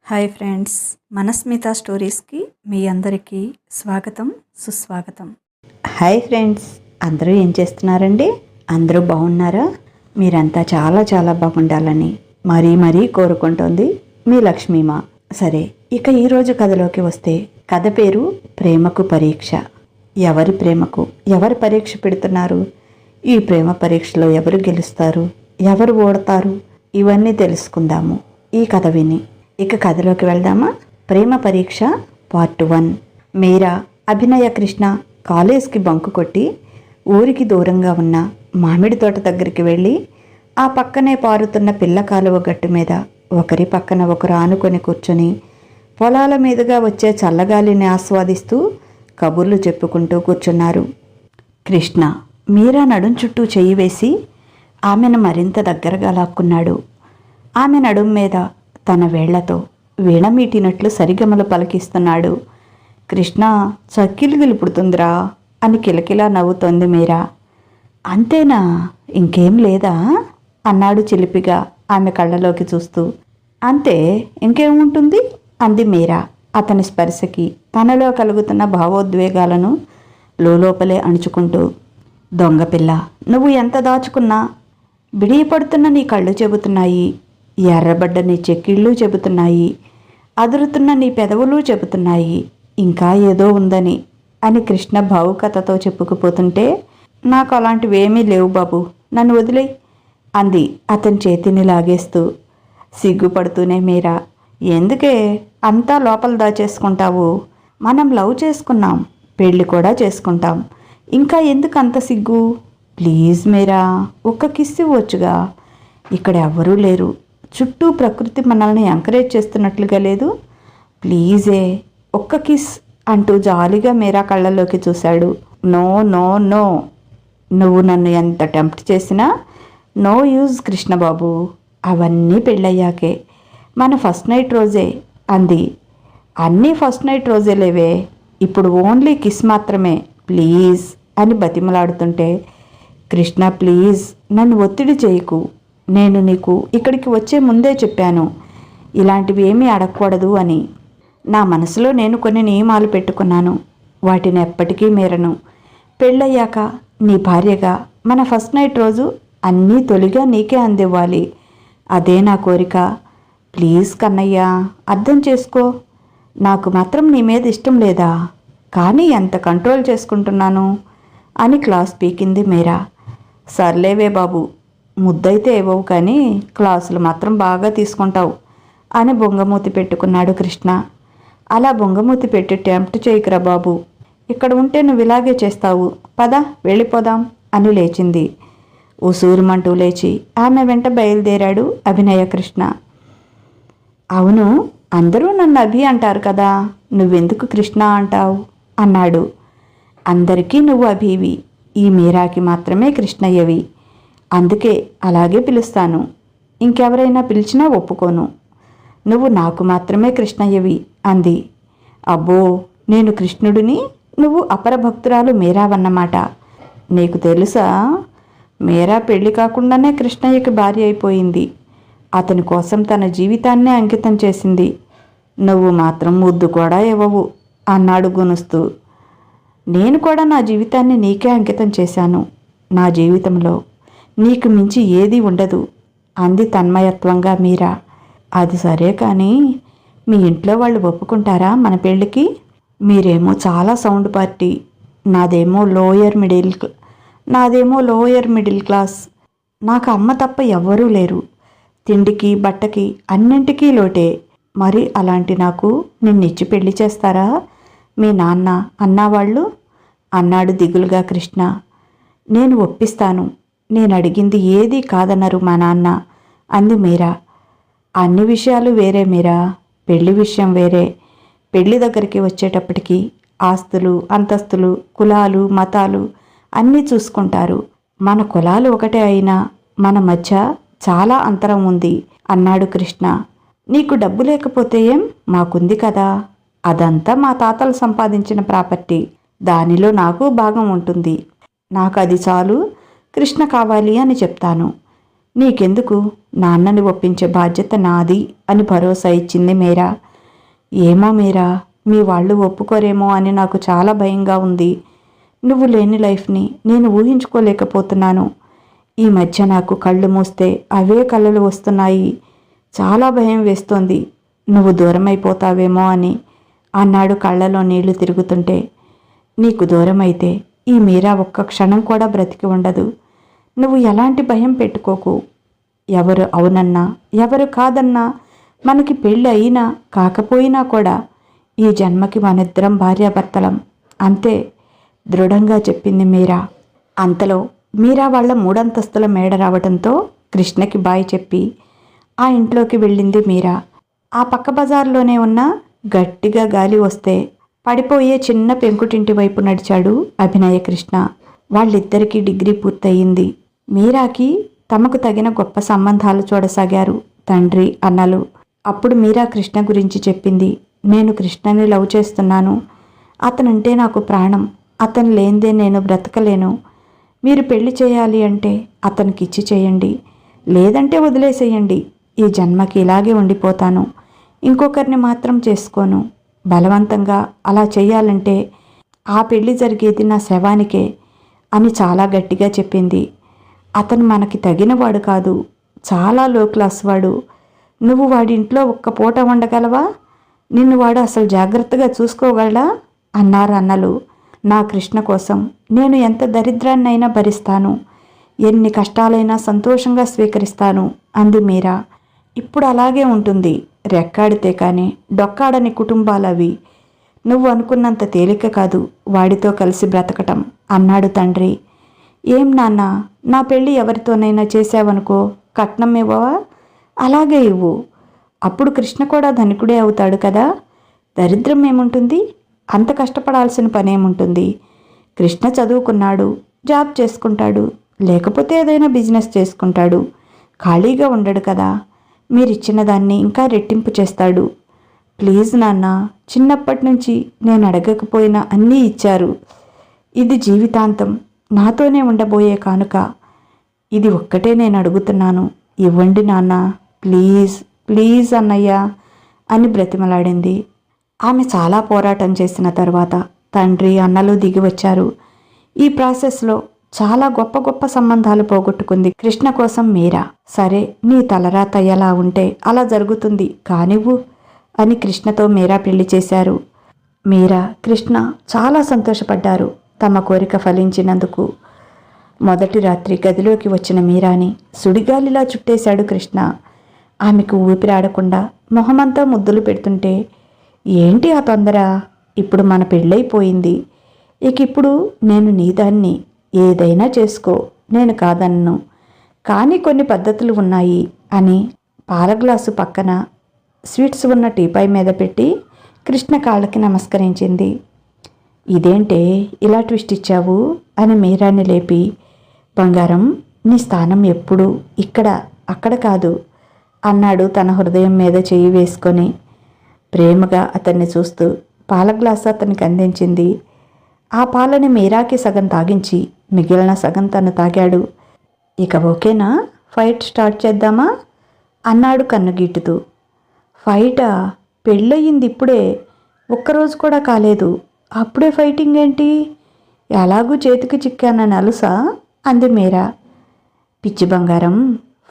Hi friends, మనస్మిత స్టోరీస్కి మీ అందరికీ స్వాగతం, సుస్వాగతం. హాయ్ ఫ్రెండ్స్, అందరూ ఏం చేస్తున్నారండి? అందరూ బాగున్నారా? మీరంతా చాలా చాలా బాగుండాలని మరీ కోరుకుంటోంది మీ లక్ష్మీమా. సరే, ఇక ఈరోజు కథలోకి వస్తే కథ పేరు ప్రేమకు పరీక్ష. ఎవరి ప్రేమకు ఎవరు పరీక్ష పెడుతున్నారు? ఈ ప్రేమ పరీక్షలో ఎవరు గెలుస్తారు, ఎవరు ఓడతారు, ఇవన్నీ తెలుసుకుందాము ఈ కథ విని. ఇక కథలోకి వెళ్దామా? ప్రేమ పరీక్ష పార్ట్ 1. మీరా, అభినయ, కృష్ణ కాలేజ్కి బంకు కొట్టి ఊరికి దూరంగా ఉన్న మామిడి తోట దగ్గరికి వెళ్ళి ఆ పక్కనే పారుతున్న పిల్ల కాలువ గట్టు మీద ఒకరి పక్కన ఒకరు ఆనుకొని కూర్చొని పొలాల మీదుగా వచ్చే చల్లగాలిని ఆస్వాదిస్తూ కబుర్లు చెప్పుకుంటూ కూర్చున్నారు. కృష్ణ మీరా నడుం చుట్టూ చెయ్యి వేసి ఆమెను మరింత దగ్గరగా లాక్కున్నాడు. ఆమె నడుం మీద తన వేళ్లతో వీణమీటినట్లు సరిగమలు పలికిస్తున్నాడు. కృష్ణ చక్కిలు గిలుపుడుతుందిరా అని కిలకిలా నవ్వుతోంది మీరా. అంతేనా, ఇంకేం లేదా అన్నాడు చిలిపిగా ఆమె కళ్ళలోకి చూస్తూ. అంతే, ఇంకేముంటుంది అంది మీరా అతని స్పర్శకి తనలో కలుగుతున్న భావోద్వేగాలను లోపలే అణుచుకుంటూ. దొంగపిల్ల, నువ్వు ఎంత దాచుకున్నా బిడియపడుతున్న నీ కళ్ళు చెబుతున్నాయి, ఎర్రబడ్డ నీ చెక్కిళ్ళు చెబుతున్నాయి, అదురుతున్న నీ పెదవులు చెబుతున్నాయి ఇంకా ఏదో ఉందని అని కృష్ణ భావుకథతో చెప్పుకుపోతుంటే, నాకు అలాంటివేమీ లేవు బాబు, నన్ను వదిలే అంది అతని చేతిని లాగేస్తూ. సిగ్గుపడుతూనే మీరా, ఎందుకే అంతా లోపల దాచేసుకుంటావు? మనం లవ్ చేసుకున్నాం, పెళ్ళి కూడా చేసుకుంటాం, ఇంకా ఎందుకు అంత సిగ్గు? ప్లీజ్ మీరా, ఒక్క కిస్ ఇవ్వచ్చుగా. ఇక్కడ ఎవ్వరూ లేరు, చుట్టూ ప్రకృతి మనల్ని ఎంకరేజ్ చేస్తున్నట్లుగా లేదు. ప్లీజే, ఒక్క కిస్ అంటూ జాలిగా మీరా కళ్ళల్లోకి చూశాడు. నో నో నో, నువ్వు నన్ను ఎంత టెంప్ట్ చేసినా నో యూజ్ కృష్ణబాబు, అవన్నీ పెళ్ళయ్యాకే, మన ఫస్ట్ నైట్ రోజే అంది. అన్నీ ఫస్ట్ నైట్ రోజే లేవే, ఇప్పుడు ఓన్లీ కిస్ మాత్రమే, ప్లీజ్ అని బతిమలాడుతుంటే, కృష్ణ ప్లీజ్ నన్ను ఒత్తిడి చేయకు, నేను నీకు ఇక్కడికి వచ్చే ముందే చెప్పాను ఇలాంటివి ఏమీ అడగకూడదు అని. నా మనసులో నేను కొన్ని నియమాలు పెట్టుకున్నాను, వాటిని ఎప్పటికీ మీరను. పెళ్ళయ్యాక నీ భార్యగా మన ఫస్ట్ నైట్ రోజు అన్నీ తొలిగా నీకే అందివ్వాలి, అదే నా కోరిక. ప్లీజ్ కన్నయ్య, అర్థం చేసుకో. నాకు మాత్రం నీ మీద ఇష్టం లేదా, కానీ ఎంత కంట్రోల్ చేసుకుంటున్నాను అని క్లాస్ పీకింది మీరా. సర్లేవే బాబు, ముద్దైతే ఇవ్వవు కానీ క్లాసులు మాత్రం బాగా తీసుకుంటావు అని బొంగమూతి పెట్టుకున్నాడు కృష్ణ. అలా బొంగమూతి పెట్టి టెంప్ట్ చేయకురా బాబు, ఇక్కడ ఉంటే నువ్వు ఇలాగే చేస్తావు, పద వెళ్ళిపోదాం అని లేచింది. ఉసూరుమంటూ లేచి ఆమె వెంట బయలుదేరాడు అభినయ కృష్ణ. అవును, అందరూ నన్ను అభి అంటారు కదా, నువ్వెందుకు కృష్ణ అంటావు అన్నాడు. అందరికీ నువ్వు అభివి, ఈ మీరాకి మాత్రమే కృష్ణయ్యవి, అందుకే అలాగే పిలుస్తాను, ఇంకెవరైనా పిలిచినా ఒప్పుకోను, నువ్వు నాకు మాత్రమే కృష్ణయ్యవి అంది. అబ్బో, నేను కృష్ణుడిని, నువ్వు అపరభక్తురాలు మీరావన్నమాట. నీకు తెలుసా, మీరా పెళ్లి కాకుండానే కృష్ణయ్యకి భార్య అయిపోయింది, అతని కోసం తన జీవితాన్నే అంకితం చేసింది, నువ్వు మాత్రం ముద్దు కూడా ఇవ్వవు అన్నాడు గునుస్తూ. నేను కూడా నా జీవితాన్ని నీకే అంకితం చేశాను, నా జీవితంలో నీకు మించి ఏదీ ఉండదు అంది తన్మయత్వంగా మీరా. అది సరే కానీ మీ ఇంట్లో వాళ్ళు ఒప్పుకుంటారా మన పెళ్ళికి? మీరేమో చాలా సౌండ్ పార్టీ, నాదేమో లోయర్ మిడిల్ క్లాస్, నాకు అమ్మ తప్ప ఎవ్వరూ లేరు, తిండికి బట్టకి అన్నింటికీ లోటే, మరి అలాంటి నాకు నిన్నిచ్చి పెళ్లి చేస్తారా మీ నాన్న అన్నావాళ్ళు అన్నాడు దిగులుగా కృష్ణ. నేను ఒప్పిస్తాను, నేను అడిగింది ఏదీ కాదన్నారు మా నాన్న అంది మీరా. అన్ని విషయాలు వేరే మీరా, పెళ్లి విషయం వేరే. పెళ్లి దగ్గరికి వచ్చేటప్పటికి ఆస్తులు, అంతస్తులు, కులాలు, మతాలు అన్నీ చూసుకుంటారు. మన కులాలు ఒకటే అయినా మన మధ్య చాలా అంతరం ఉంది అన్నాడు కృష్ణ. నీకు డబ్బు లేకపోతే ఏం, మాకుంది కదా, అదంతా మా తాతలు సంపాదించిన ప్రాపర్టీ, దానిలో నాకు భాగం ఉంటుంది, నాకు అది చాలు, కృష్ణ కావాలి అని చెప్తాను. నీకెందుకు, నాన్నని ఒప్పించే బాధ్యత నాది అని భరోసా ఇచ్చింది మీరా. ఏమో మీరా, మీ వాళ్ళు ఒప్పుకోరేమో అని నాకు చాలా భయంగా ఉంది. నువ్వు లేని లైఫ్ని నేను ఊహించుకోలేకపోతున్నాను. ఈ మధ్య నాకు కళ్ళు మూస్తే అవే కళ్ళలు వస్తున్నాయి. చాలా భయం వేస్తోంది, నువ్వు దూరం అయిపోతావేమో అని అన్నాడు కళ్ళలో నీళ్లు తిరుగుతుంటే. నీకు దూరమైతే ఈ మీరా ఒక్క క్షణం కూడా బ్రతికి ఉండదు. నువ్వు ఎలాంటి భయం పెట్టుకోకు. ఎవరు అవునన్నా ఎవరు కాదన్నా, మనకి పెళ్ళి అయినా కాకపోయినా కూడా ఈ జన్మకి మనిద్దరం భార్యాభర్తలం అంతే దృఢంగా చెప్పింది మీరా. అంతలో మీరా వాళ్ళ 3 అంతస్తుల మేడ రావడంతో కృష్ణకి బాయ్ చెప్పి ఆ ఇంట్లోకి వెళ్ళింది మీరా. ఆ పక్క బజార్లోనే ఉన్న గట్టిగా గాలి వస్తే పడిపోయే చిన్న పెంకుటింటి వైపు నడిచాడు అభినయ కృష్ణ. వాళ్ళిద్దరికీ డిగ్రీ పూర్తయింది. మీరాకి తమకు తగిన గొప్ప సంబంధాలు చూడసాగారు తండ్రి అన్నలు. అప్పుడు మీరా కృష్ణ గురించి చెప్పింది. నేను కృష్ణని లవ్ చేస్తున్నాను. అతనంటే నాకు ప్రాణం. అతను లేనిదే నేను బ్రతకలేను. మీరు పెళ్లి చేయాలి అంటే అతనికి ఇచ్చి చేయండి, లేదంటే వదిలేసేయండి. ఈ జన్మకి ఇలాగే ఉండిపోతాను. ఇంకొకరిని మాత్రం చేసుకోను. బలవంతంగా అలా చేయాలంటే ఆ పెళ్లి జరిగేది నా శవానికే అని చాలా గట్టిగా చెప్పింది. అతను మనకి తగినవాడు కాదు, చాలా లో క్లాస్ వాడు. నువ్వు వాడింట్లో ఒక్క పూట ఉండగలవా? నిన్ను వాడు అసలు జాగ్రత్తగా చూసుకోగలడా అన్నారు అన్నలు. నా కృష్ణ కోసం నేను ఎంత దరిద్రాన్నైనా భరిస్తాను, ఎన్ని కష్టాలైనా సంతోషంగా స్వీకరిస్తాను అంది మీరా. ఇప్పుడు అలాగే ఉంటుంది. రెక్కాడితే కానీ డొక్కాడని కుటుంబాలవి. నువ్వు అనుకున్నంత తేలిక కాదు వాడితో కలిసి బ్రతకటం అన్నాడు తండ్రి. ఏం నాన్న, నా పెళ్ళి ఎవరితోనైనా చేసావనుకో కట్నం ఇవ్వవా? అలాగే ఇవ్వు. అప్పుడు కృష్ణ కూడా ధనికుడే అవుతాడు కదా. దరిద్రం ఏముంటుంది? అంత కష్టపడాల్సిన పనేముంటుంది? కృష్ణ చదువుకున్నాడు, జాబ్ చేసుకుంటాడు, లేకపోతే ఏదైనా బిజినెస్ చేసుకుంటాడు. ఖాళీగా ఉండడు కదా. మీరిచ్చిన దాన్ని ఇంకా రెట్టింపు చేస్తాడు. ప్లీజ్ నాన్న, చిన్నప్పటి నుంచి నేను అడగకపోయినా అన్నీ ఇచ్చారు. ఇది జీవితాంతం నాతోనే ఉండబోయే కానుక. ఇది ఒక్కటే నేను అడుగుతున్నాను, ఇవ్వండి నాన్న, ప్లీజ్ ప్లీజ్ అన్నయ్య అని బ్రతిమలాడింది. ఆమె చాలా పోరాటం చేసిన తర్వాత తండ్రి అన్నలు దిగి వచ్చారు. ఈ ప్రాసెస్లో చాలా గొప్ప గొప్ప సంబంధాలు పోగొట్టుకుంది కృష్ణ కోసం మీరా. సరే, నీ తలరాత ఎలా ఉంటే అలా జరుగుతుంది కానివ్వు అని కృష్ణతో మీరా పెళ్లి చేశారు. మీరా, కృష్ణ చాలా సంతోషపడ్డారు తమ కోరిక ఫలించినందుకు. మొదటి రాత్రి గదిలోకి వచ్చిన మీరాని సుడిగాలిలా చుట్టేశాడు కృష్ణ. ఆమెకు ఊపిరాడకుండా మొహమంతా ముద్దులు పెడుతుంటే, ఏంటి ఆ తొందర? ఇప్పుడు మన పెళ్ళైపోయింది. ఇప్పుడు నేను నీదాన్ని, ఏదైనా చేసుకో, నేను కాదన్ను. కానీ కొన్ని పద్ధతులు ఉన్నాయి అని పాల గ్లాసు పక్కన స్వీట్స్ ఉన్న టీపాయ్ మీద పెట్టి కృష్ణ కాళ్ళకి నమస్కరించింది. ఇదేంటే ఇలా ట్విస్ట్ ఇచ్చావు అని మీరాన్ని లేపి, బంగారం, నీ స్థానం ఎప్పుడు ఇక్కడ, అక్కడ కాదు అన్నాడు తన హృదయం మీద చెయ్యి వేసుకొని. ప్రేమగా అతన్ని చూస్తూ పాల గ్లాసు అతనికి అందించింది. ఆ పాలని మీరాకి సగం తాగించి మిగిలిన సగం తను తాగాడు. ఇక ఓకేనా, ఫైట్ స్టార్ట్ చేద్దామా అన్నాడు కన్నుగీటుతూ. ఫైటా? పెళ్ళయింది ఇప్పుడే, ఒక్కరోజు కూడా కాలేదు, అప్పుడే ఫైటింగ్ ఏంటి? ఎలాగూ చేతికి చిక్కానని అలుసా అంది మీరా. పిచ్చి బంగారం,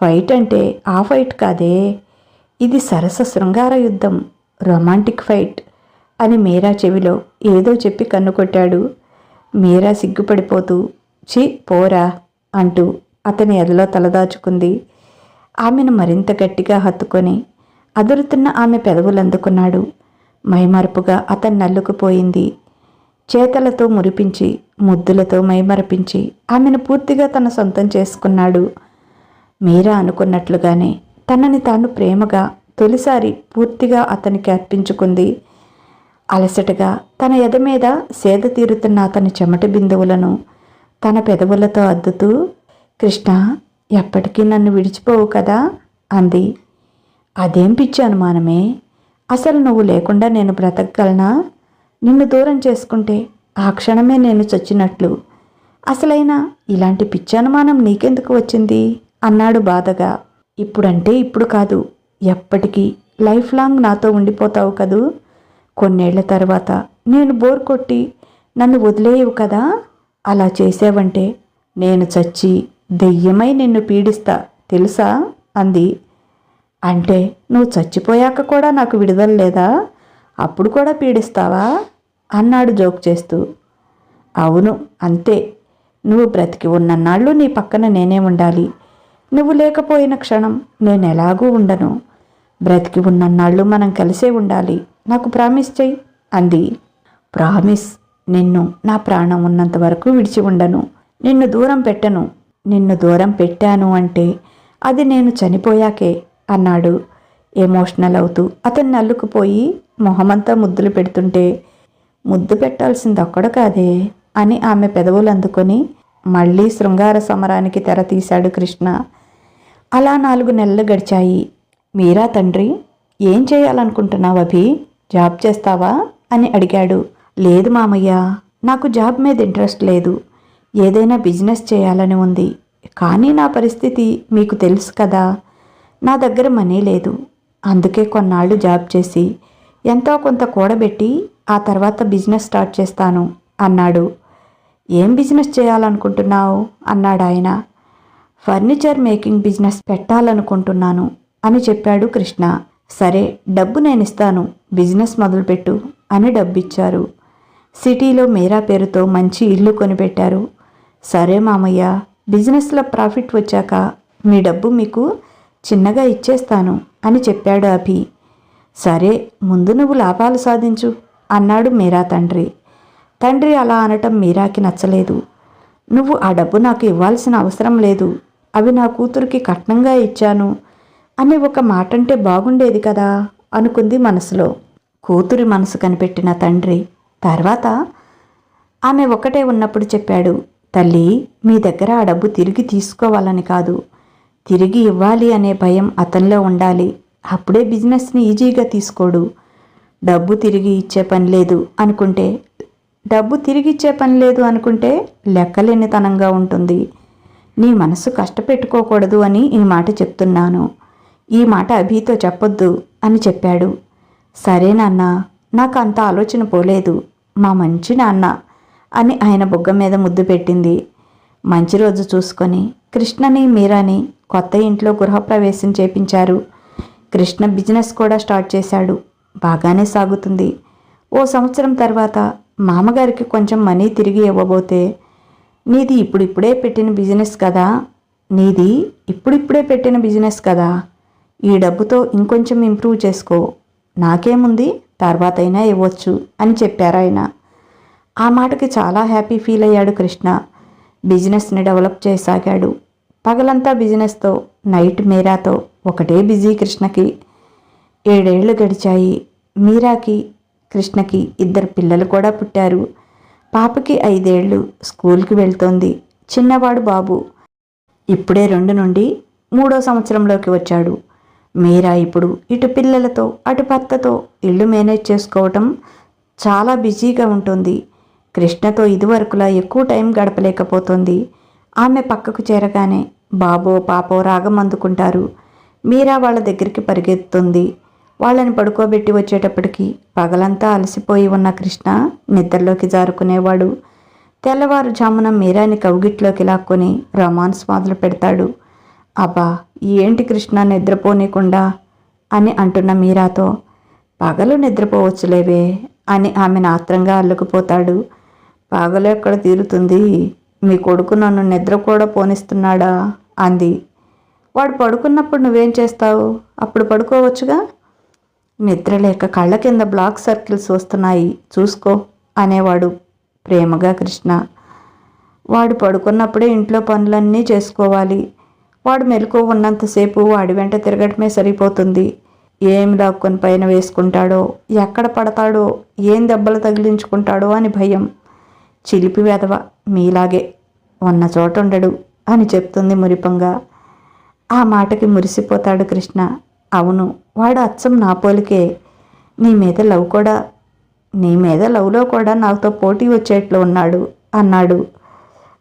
ఫైట్ అంటే ఆ ఫైట్ కాదే, ఇది సరస శృంగార యుద్ధం, రొమాంటిక్ ఫైట్ అని మీరా చెవిలో ఏదో చెప్పి కన్నుకొట్టాడు. మీరా సిగ్గుపడిపోతూ ఛీ పోరా అంటూ అతని ఎదలో తలదాచుకుంది. ఆమెను మరింత గట్టిగా హత్తుకొని అదురుతున్న ఆమె పెదవులందుకున్నాడు. మైమరుపుగా అతన్ని నల్లుకుపోయింది. చేతలతో మురిపించి ముద్దులతో మైమరపించి ఆమెను పూర్తిగా తన సొంతం చేసుకున్నాడు. మీరా అనుకున్నట్లుగానే తనని తాను ప్రేమగా తొలిసారి పూర్తిగా అతనికి అర్పించుకుంది. అలసటగా తన ఎద మీద సేద తీరుతున్న అతని చెమట బిందువులను తన పెదవులతో అద్దుతూ, కృష్ణ, ఎప్పటికీ నన్ను విడిచిపోవు కదా అంది. అదేం పిచ్చి అనుమానమే, అసలు నువ్వు లేకుండా నేను బ్రతకగలనా? నిన్ను దూరం చేసుకుంటే ఆ క్షణమే నేను చచ్చినట్లు. అసలైనా ఇలాంటి పిచ్చి అనుమానం నీకెందుకు వచ్చింది అన్నాడు బాధగా. ఇప్పుడంటే ఇప్పుడు కాదు, ఎప్పటికీ లైఫ్ లాంగ్ నాతో ఉండిపోతావు కదూ. కొన్నేళ్ల తర్వాత నేను బోర్ కొట్టి నన్ను వదిలేయవు కదా. అలా చేసావంటే నేను చచ్చి దెయ్యమై నిన్ను పీడిస్తా తెలుసా అంది. అంటే నువ్వు చచ్చిపోయాక కూడా నాకు విడుదల లేదా? అప్పుడు కూడా పీడిస్తావా అన్నాడు జోక్ చేస్తూ. అవును అంతే, నువ్వు బ్రతికి ఉన్నన్నాళ్ళు నీ పక్కన నేనే ఉండాలి. నువ్వు లేకపోయిన క్షణం నేను ఎలాగూ ఉండను. బ్రతికి ఉన్నన్నాళ్ళు మనం కలిసే ఉండాలి, నాకు ప్రామిస్ చెయ్యి అంది. ప్రామిస్, నిన్ను నా ప్రాణం ఉన్నంత వరకు విడిచి ఉండను, నిన్ను దూరం పెట్టను. నిన్ను దూరం పెట్టాను అంటే అది నేను చనిపోయాకే అన్నాడు ఎమోషనల్ అవుతూ. అతన్ని అల్లుకుపోయి మొహమంతా ముద్దులు పెడుతుంటే, ముద్దు పెట్టాల్సింది ఒక్కడ కాదే అని ఆమె పెదవులు అందుకొని మళ్ళీ శృంగార సమరానికి తెర తీశాడు కృష్ణ. అలా 4 నెలలు గడిచాయి. మీరా తండ్రి, ఏం చేయాలనుకుంటున్నావు అభి? జాబ్ చేస్తావా అని అడిగాడు. లేదు మామయ్య, నాకు జాబ్ మీద ఇంట్రెస్ట్ లేదు, ఏదైనా బిజినెస్ చేయాలని ఉంది. కానీ నా పరిస్థితి మీకు తెలుసు కదా, నా దగ్గర మనీ లేదు. అందుకే కొన్నాళ్ళు జాబ్ చేసి ఎంతో కొంత కూడబెట్టి ఆ తర్వాత బిజినెస్ స్టార్ట్ చేస్తాను అన్నాడు. ఏం బిజినెస్ చేయాలనుకుంటున్నావు అన్నాడు ఆయన. ఫర్నిచర్ మేకింగ్ బిజినెస్ పెట్టాలనుకుంటున్నాను అని చెప్పాడు కృష్ణ. సరే, డబ్బు నేను ఇస్తాను, బిజినెస్ మొదలుపెట్టు అని డబ్బిచ్చారు. సిటీలో మీరా పేరుతో మంచి ఇల్లు కొనిపెట్టారు. సరే మామయ్య, బిజినెస్లో ప్రాఫిట్ వచ్చాక మీ డబ్బు మీకు చిన్నగా ఇచ్చేస్తాను అని చెప్పాడు అభి. సరే, ముందు నువ్వు లాభాలు సాధించు అన్నాడు మీరా తండ్రి. తండ్రి అలా అనటం మీరాకి నచ్చలేదు. నువ్వు ఆ డబ్బు నాకు ఇవ్వాల్సిన అవసరం లేదు, అవి నా కూతురికి కట్నంగా ఇచ్చాను అని ఒక మాట అంటే బాగుండేది కదా అనుకుంది మనసులో. కూతురి మనసు కనిపెట్టిన తండ్రి తర్వాత ఆమె ఒక్కటే ఉన్నప్పుడు చెప్పాడు. తల్లి, మీ దగ్గర ఆ డబ్బు తిరిగి తీసుకోవాలని కాదు, తిరిగి ఇవ్వాలి అనే భయం అతనిలో ఉండాలి. అప్పుడే బిజినెస్ని ఈజీగా తీసుకోడు. డబ్బు తిరిగి ఇచ్చే పని లేదు అనుకుంటే లెక్కలేనితనంగా ఉంటుంది. నీ మనసు కష్టపెట్టుకోకూడదు అని ఈ మాట చెప్తున్నాను. ఈ మాట అభితో చెప్పొద్దు అని చెప్పాడు. సరే నాన్న, నాకు అంత ఆలోచన పోలేదు, మా మంచి నాన్న అని ఆయన బుగ్గ మీద ముద్దు పెట్టింది. మంచి రోజు చూసుకొని కృష్ణని మీరాని కొత్త ఇంట్లో గృహప్రవేశం చేపించారు. కృష్ణ బిజినెస్ కూడా స్టార్ట్ చేశాడు. బాగానే సాగుతుంది. ఓ సంవత్సరం తర్వాత మామగారికి కొంచెం మనీ తిరిగి ఇవ్వబోతే, నీది ఇప్పుడిప్పుడే పెట్టిన బిజినెస్ కదా, ఈ డబ్బుతో ఇంకొంచెం ఇంప్రూవ్ చేసుకో, నాకేముంది, తర్వాతైనా ఇవ్వచ్చు అని చెప్పారాయన. ఆ మాటకి చాలా హ్యాపీ ఫీల్ అయ్యాడు కృష్ణ. బిజినెస్ని డెవలప్ చేయసాగాడు. పగలంతా బిజినెస్తో, నైట్ మీరాతో ఒకటే బిజీ కృష్ణకి. 7 ఏళ్ళు గడిచాయి. మీరాకి కృష్ణకి 2 పిల్లలు కూడా పుట్టారు. పాపకి 5 ఏళ్ళు, స్కూల్కి వెళ్తోంది. చిన్నవాడు బాబు ఇప్పుడే 2 నుండి 3వ సంవత్సరంలోకి వచ్చాడు. మీరా ఇప్పుడు ఇటు పిల్లలతో అటు భర్తతో ఇల్లు మేనేజ్ చేసుకోవటం చాలా బిజీగా ఉంటుంది. కృష్ణతో ఇదివరకులా ఎక్కువ టైం గడపలేకపోతుంది. ఆమె పక్కకు చేరగానే బాబో పాపో రాగం అందుకుంటారు. మీరా వాళ్ళ దగ్గరికి పరిగెత్తుంది. వాళ్ళని పడుకోబెట్టి వచ్చేటప్పటికి పగలంతా అలసిపోయి ఉన్న కృష్ణ నిద్రలోకి జారుకునేవాడు. తెల్లవారుజామున మీరాని కౌగిట్లోకి లాక్కొని రొమాన్స్ మొదలు పెడతాడు. అబ్బా, ఏంటి కృష్ణ నిద్రపోనీకుండా అని అంటున్న మీరాతో, పగలు నిద్రపోవచ్చులేవే అని ఆమెను ఆత్రంగా అల్లుకుపోతాడు. పగలు ఎక్కడ తీరుతుంది, మీ కొడుకు నన్ను నిద్ర కూడా పోనిస్తున్నాడా అంది. వాడు పడుకున్నప్పుడు నువ్వేం చేస్తావు? అప్పుడు పడుకోవచ్చుగా. నిద్రలేక కళ్ళ కింద బ్లాక్ సర్కిల్స్ వస్తున్నాయి, చూసుకో అనేవాడు ప్రేమగా కృష్ణ. వాడు పడుకున్నప్పుడే ఇంట్లో పనులన్నీ చేసుకోవాలి. వాడు మెలకువ ఉన్నంతసేపు వాడి వెంట తిరగటమే సరిపోతుంది. ఏం దాక్కొని పైన వేసుకుంటాడో, ఎక్కడ పడతాడో, ఏం దెబ్బలు తగిలించుకుంటాడో అని భయం. చిలిపి వెధవ, మీలాగే ఉన్న చోట ఉండడు అని చెప్తుంది మురిపంగా. ఆ మాటకి మురిసిపోతాడు కృష్ణ. అవును, వాడు అచ్చం నా పోలికే. నీ మీద లవ్లో కూడా నాతో పోటీ వచ్చేట్లు ఉన్నాడు అన్నాడు.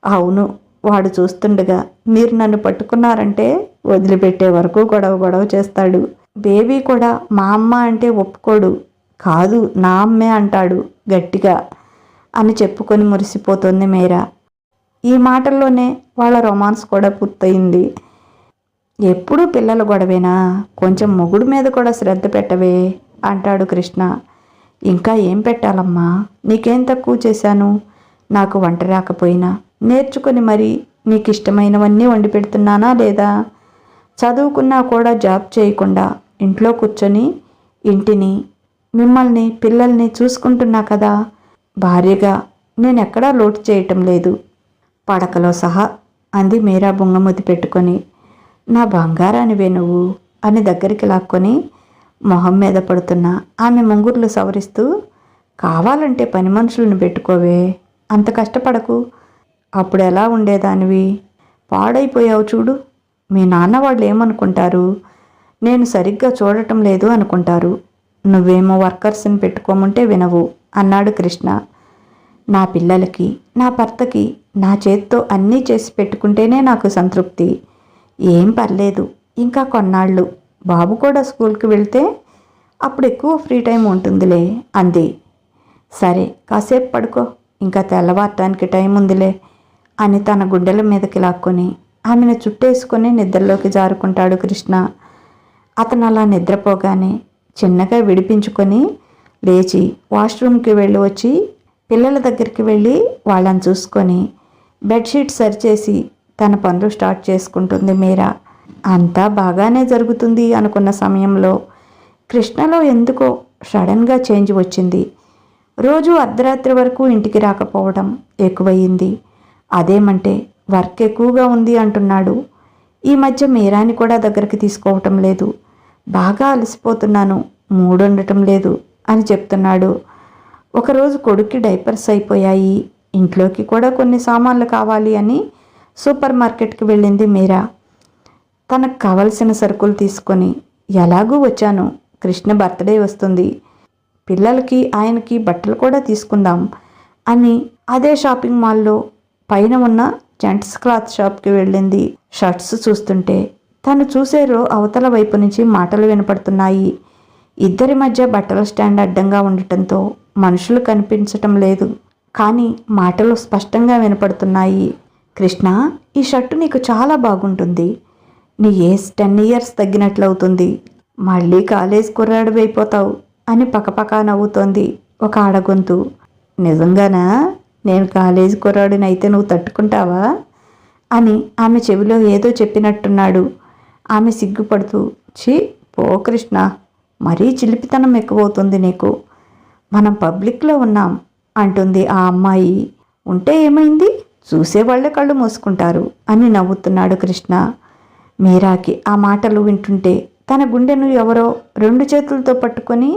అవును, వాడు చూస్తుండగా మీరు నన్ను పట్టుకున్నారంటే వదిలిపెట్టే వరకు గొడవ చేస్తాడు. బేబీ కూడా మా అమ్మ అంటే ఒప్పుకోడు, కాదు నా అమ్మే అంటాడు గట్టిగా అని చెప్పుకొని మురిసిపోతుంది మీరా. ఈ మాటల్లోనే వాళ్ళ రొమాన్స్ కూడా పూర్తయింది. ఎప్పుడూ పిల్లల గొడవేనా, కొంచెం మొగుడు మీద కూడా శ్రద్ధ పెట్టవే అంటాడు కృష్ణ. ఇంకా ఏం పెట్టాలమ్మా, నీకేం తక్కువ చేశాను? నాకు వంట రాకపోయినా నేర్చుకొని మరి నీకు ఇష్టమైనవన్నీ వండి పెడుతున్నానా లేదా? చదువుకున్నా కూడా జాబ్ చేయకుండా ఇంట్లో కూర్చొని ఇంటిని, మిమ్మల్ని, పిల్లల్ని చూసుకుంటున్నా కదా. భార్యగా నేనెక్కడా లోటు చేయటం లేదు, పడకలో సహా అంది మీరా బుంగముద్దు పెట్టుకొని. నా బంగారానివే నువ్వు అని దగ్గరికి లాక్కొని మొహం మీద పడుతున్న ఆమె ముంగుర్లు సవరిస్తూ, కావాలంటే పని మనుషులను పెట్టుకోవే, అంత కష్టపడకు, అప్పుడు ఎలా ఉండేదానివి, పాడైపోయావు చూడు. మీ నాన్న వాళ్ళు ఏమనుకుంటారు? నేను సరిగ్గా చూడటం లేదు అనుకుంటారు. నువ్వేమో వర్కర్స్ని పెట్టుకోమంటే వినవు అన్నాడు కృష్ణ. నా పిల్లలకి, నా భర్తకి నా చేత్తో అన్నీ చేసి పెట్టుకుంటేనే నాకు సంతృప్తి. ఏం పర్లేదు, ఇంకా కొన్నాళ్ళు బాబు కూడా స్కూల్కి వెళ్తే అప్పుడు ఎక్కువ ఫ్రీ టైం ఉంటుందిలే అంది. సరే కాసేపు పడుకో, ఇంకా తెల్లవారటానికి టైం ఉందిలే అని తన గుండెల మీదకి లాక్కొని ఆమెను చుట్టేసుకొని నిద్రలోకి జారుకుంటాడు కృష్ణ. అతను అలా నిద్రపోగానే చిన్నగా విడిపించుకొని లేచి వాష్రూమ్కి వెళ్ళి వచ్చి పిల్లల దగ్గరికి వెళ్ళి వాళ్ళని చూసుకొని బెడ్షీట్ సరిచేసి తన పనులు స్టార్ట్ చేసుకుంటుంది మీరా. అంతా బాగానే జరుగుతుంది అనుకున్న సమయంలో కృష్ణలో ఎందుకో సడన్గా చేంజ్ వచ్చింది. రోజు అర్ధరాత్రి వరకు ఇంటికి రాకపోవడం ఎక్కువయ్యింది. అదేమంటే వర్క్ ఎక్కువగా ఉంది అంటున్నాడు. ఈ మధ్య మీరాని కూడా దగ్గరికి తీసుకోవటం లేదు. బాగా అలసిపోతున్నాను, మూడొండటం లేదు అని చెప్తున్నాడు. ఒకరోజు కొడుక్కి డైపర్స్ అయిపోయాయి, ఇంట్లోకి కూడా కొన్ని సామాన్లు కావాలి అని సూపర్ మార్కెట్కి వెళ్ళింది మీరా. తనకు కావలసిన సరుకులు తీసుకొని ఎలాగూ వచ్చాను, కృష్ణ బర్త్డే వస్తుంది, పిల్లలకి ఆయనకి బట్టలు కూడా తీసుకుందాం అని అదే షాపింగ్ మాల్లో పైన ఉన్న జెంట్స్ క్లాత్ షాప్కి వెళ్ళింది. షర్ట్స్ చూస్తుంటే తను చూసే అవతల వైపు నుంచి మాటలు వినపడుతున్నాయి. ఇద్దరి మధ్య బట్టల స్టాండ్ అడ్డంగా ఉండటంతో మనుషులు కనిపించటం లేదు, కానీ మాటలు స్పష్టంగా వినపడుతున్నాయి. కృష్ణ, ఈ షర్టు నీకు చాలా బాగుంటుంది, నీ ఏజ్ 10 years తగ్గినట్లవుతుంది, మళ్ళీ కాలేజ్ కుర్రాడివైపోతావు అని పకపకా నవ్వుతోంది ఒక ఆడగొంతు. నిజంగానా? నేను కాలేజీ కుర్రాడినైతే నువ్వు తట్టుకుంటావా అని ఆమె చెవిలో ఏదో చెప్పినట్టున్నాడు. ఆమె సిగ్గుపడుతూ, ఛీ పో కృష్ణ, మరీ చిలిపితనం ఎక్కువవుతుంది నీకు, మనం పబ్లిక్లో ఉన్నాం అంటుంది ఆ అమ్మాయి. ఉంటే ఏమైంది, చూసేవాళ్లే కళ్ళు మూసుకుంటారు అని నవ్వుతున్నాడు కృష్ణ. మీరాకి ఆ మాటలు వింటుంటే తన గుండెను ఎవరో 2 చేతులతో పట్టుకొని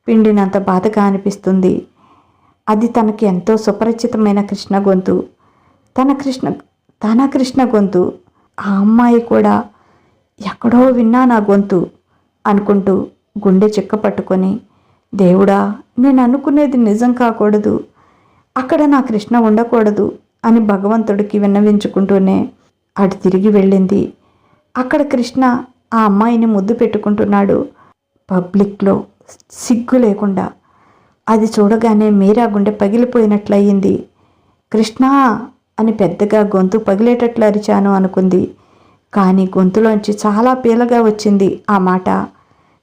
పిండినంత బాధగా అనిపిస్తుంది. అది తనకి ఎంతో సుపరిచితమైన కృష్ణ గొంతు, తన కృష్ణ గొంతు. ఆ అమ్మాయి కూడా ఎక్కడో విన్నా నా గొంతు అనుకుంటూ గుండె చిక్క పట్టుకొని, దేవుడా నేను అనుకునేది నిజం కాకూడదు, అక్కడ నా కృష్ణ ఉండకూడదు అని భగవంతుడికి విన్నవించుకుంటూనే అటు తిరిగి వెళ్ళింది. అక్కడ కృష్ణ ఆ అమ్మాయిని ముద్దు పెట్టుకుంటున్నాడు పబ్లిక్లో, సిగ్గు లేకుండా. అది చూడగానే మీరా గుండె పగిలిపోయినట్లయింది. కృష్ణ అని పెద్దగా గొంతు పగిలేటట్లు అరిచాను అనుకుంది, కానీ గొంతులోంచి చాలా పీలగా వచ్చింది ఆ మాట.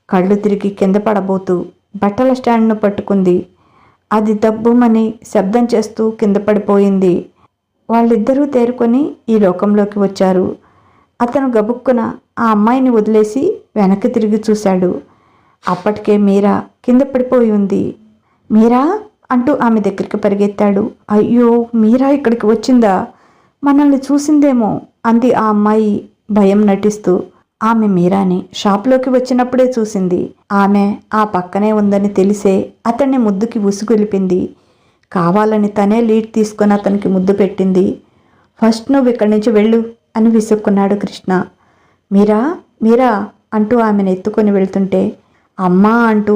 కళ్ళు తిరిగి కింద పడబోతూ బట్టల స్టాండ్ను పట్టుకుంది. అది దబ్బుమని శబ్దం చేస్తూ కింద పడిపోయింది. వాళ్ళిద్దరూ తేరుకొని ఈ లోకంలోకి వచ్చారు. అతను గబుక్కున ఆ అమ్మాయిని వదిలేసి వెనక్కి తిరిగి చూశాడు. అప్పటికే మీరా కింద పడిపోయి ఉంది. మీరా అంటూ ఆమె దగ్గరికి పరిగెత్తాడు. అయ్యో, మీరా ఇక్కడికి వచ్చిందా, మనల్ని చూసిందేమో అంది ఆ అమ్మాయి భయం నటిస్తూ. ఆమె మీరాని షాప్లోకి వచ్చినప్పుడే చూసింది. ఆమె ఆ పక్కనే ఉందని తెలిసే అతన్ని ముద్దుకి ఉసుగొలిపింది. కావాలని తనే లీడ్ తీసుకొని అతనికి ముద్దు పెట్టింది. ఫస్ట్ నువ్వు ఇక్కడి నుంచి వెళ్ళు అని విసుక్కున్నాడు కృష్ణ. మీరా మీరా అంటూ ఆమెను ఎత్తుకొని వెళ్తుంటే అమ్మా అంటూ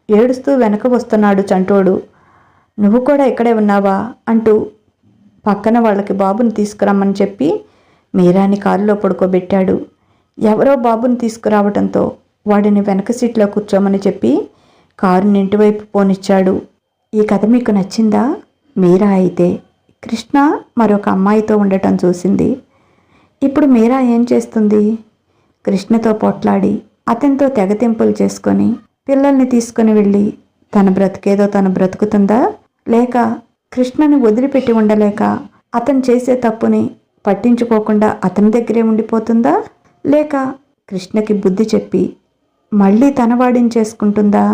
ఏడుస్తూ వెనక వస్తున్నాడు చంటోడు. నువ్వు కూడా ఇక్కడే ఉన్నావా అంటూ పక్కన వాళ్ళకి బాబుని తీసుకురమ్మని చెప్పి మీరాని కారులో పడుకోబెట్టాడు. ఎవరో బాబుని తీసుకురావడంతో వాడిని వెనక సీట్లో కూర్చోమని చెప్పి కారుని ఇంటివైపు పోనిచ్చాడు. ఈ కథ మీకు నచ్చిందా? మీరా అయితే కృష్ణ మరొక అమ్మాయితో ఉండటం చూసింది. ఇప్పుడు మీరా ఏం చేస్తుంది? కృష్ణతో పోట్లాడి అతనితో తెగతింపులు చేసుకొని పిల్లల్ని తీసుకుని వెళ్ళి తన బ్రతికేదో తను బ్రతుకుతుందా? లేక కృష్ణని వదిలిపెట్టి ఉండలేక అతను చేసే తప్పుని పట్టించుకోకుండా అతని దగ్గరే ఉండిపోతుందా? లేక కృష్ణకి బుద్ధి చెప్పి మళ్ళీ తన వాడిని చేసుకుంటుందా?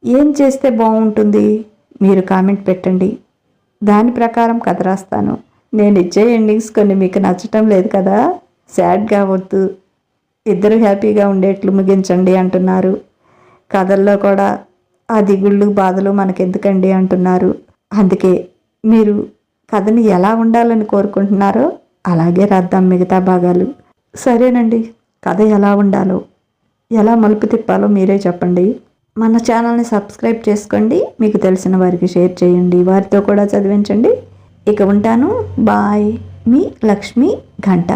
ఏం చేస్తే బాగుంటుంది? మీరు కామెంట్ పెట్టండి. దాని ప్రకారం కథ రాస్తాను. నేను ఇచ్చే ఎండింగ్స్ కొన్ని మీకు నచ్చటం లేదు కదా, సాడ్గా వద్దు, ఇద్దరు హ్యాపీగా ఉండేట్లు ముగించండి అంటున్నారు. కథల్లో కూడా ఆ దిగుళ్ళు బాధలు మనకెందుకండి అంటున్నారు. అందుకే మీరు కథని ఎలా ఉండాలని కోరుకుంటున్నారో అలాగే రాద్దాం మిగతా భాగాలు. సరేనండి, కథ ఎలా ఉండాలో, ఎలా మలుపు తిప్పాలో మీరే చెప్పండి. మన ఛానల్ని సబ్స్క్రైబ్ చేసుకోండి. మీకు తెలిసిన వారికి షేర్ చేయండి, వారితో కూడా చదివించండి. ఇక ఉంటాను. బాయ్. మీ లక్ష్మి ఘంట.